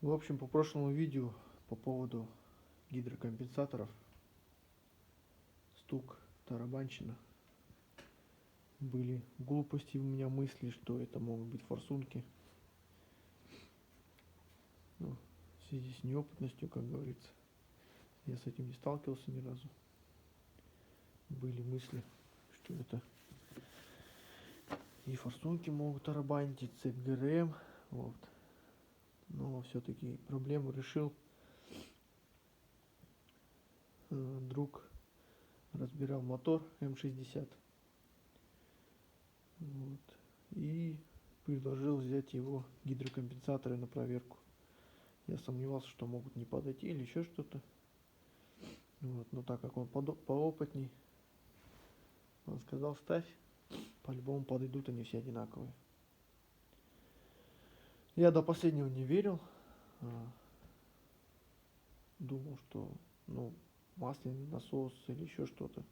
В общем, по прошлому видео по поводу гидрокомпенсаторов, стук, тарабанщина, были глупости у меня мысли, что это могут быть форсунки. Ну, в связи с неопытностью, как говорится, я с этим не сталкивался ни разу. Были мысли, что это и форсунки могут тарабанить, и цепь ГРМ. Вот. Но все-таки проблему решил. Друг разбирал мотор М60. Вот. И предложил взять его гидрокомпенсаторы на проверку. Я сомневался, что могут не подойти или еще что-то. Вот. Но так как он поопытней, он сказал: ставь, по-любому подойдут, они все одинаковые. Я до последнего не верил. Думал, что масляный насос или еще что-то.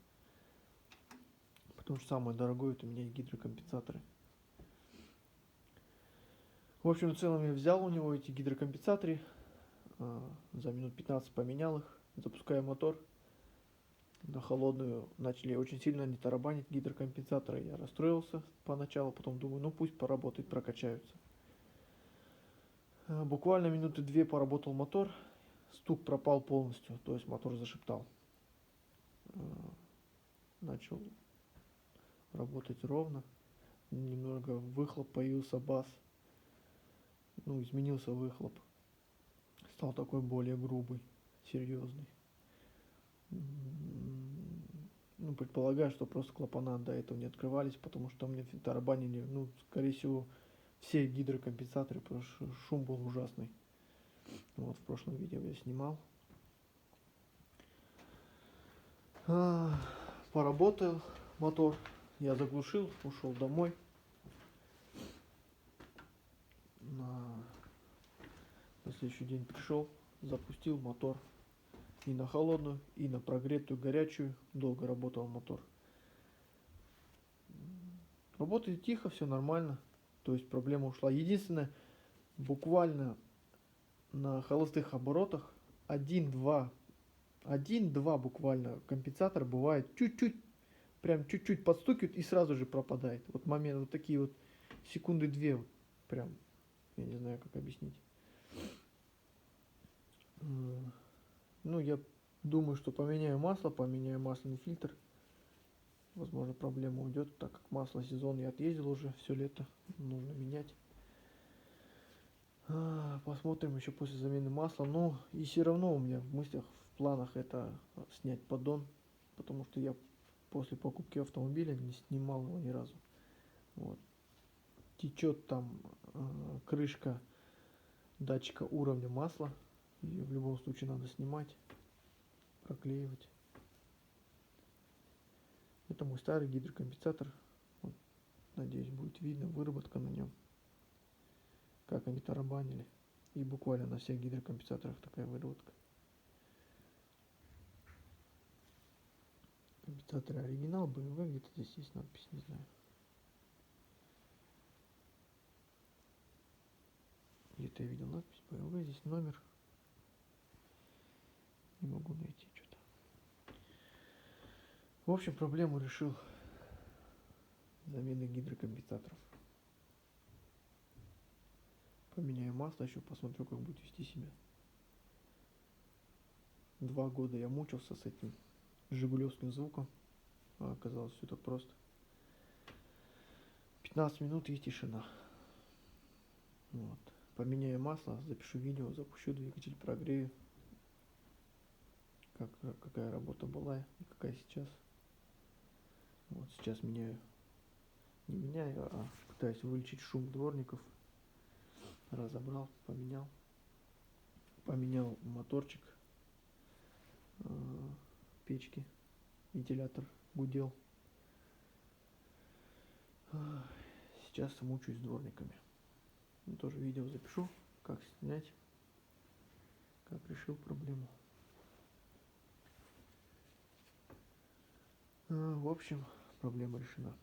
Потому что самое дорогое это у меня гидрокомпенсаторы. В общем, в целом я взял у него эти гидрокомпенсаторы, за минут 15 поменял их, запуская мотор. На холодную начали очень сильно не тарабанить гидрокомпенсаторы. Я расстроился поначалу, потом думаю, ну пусть поработает, прокачаются. Буквально минуты 2 поработал мотор, стук пропал полностью, то есть мотор зашептал. Начал работать ровно, немного выхлоп, появился бас, изменился выхлоп, стал такой более грубый, серьезный. Предполагаю, что просто клапана до этого не открывались, потому что мне тарабанили, скорее всего, все гидрокомпенсаторы, потому что шум был ужасный. Вот в прошлом видео я снимал. Поработал мотор, я заглушил, ушел домой. На следующий день пришел, запустил мотор и на холодную, и на прогретую, горячую. Долго работал мотор. Работает тихо, все нормально. То есть проблема ушла. Единственное, буквально на холостых оборотах 1-2 буквально компенсатор бывает чуть-чуть, прям чуть-чуть подстукивает и сразу же пропадает. Вот момент, вот такие вот секунды 2, вот, прям, я не знаю, как объяснить. Я думаю, что поменяю масло, поменяю масляный фильтр. Возможно, проблема уйдет, так как масло сезон я отъездил уже все лето, нужно менять. Посмотрим еще после замены масла. Но и все равно у меня в мыслях, в планах это снять поддон, потому что я после покупки автомобиля не снимал его ни разу. Вот. Течет там крышка датчика уровня масла, ее в любом случае надо снимать, проклеивать. Это мой старый гидрокомпенсатор. Вот. Надеюсь, будет видно выработка на нем, как они тарабанили. И буквально на всех гидрокомпенсаторах такая выработка. Компенсаторы оригинал, BMW, где-то здесь есть надпись, не знаю. Где-то я видел надпись BMW, здесь номер. Не могу найти что-то. В общем, проблему решил замены гидрокомпенсаторов. Поменяю масло, еще посмотрю, как будет вести себя. 2 года я мучился с этим жигулевским звуком, а оказалось все так просто. 15 минут и тишина. Вот. Поменяю масло, запишу видео, запущу двигатель, прогрею, какая работа была и какая сейчас. Вот сейчас не меняю, а пытаюсь вылечить шум дворников. Разобрал, поменял моторчик, печки, вентилятор гудел. Сейчас мучаюсь с дворниками. Тоже видео запишу, как снять, как решил проблему. В общем, проблема решена.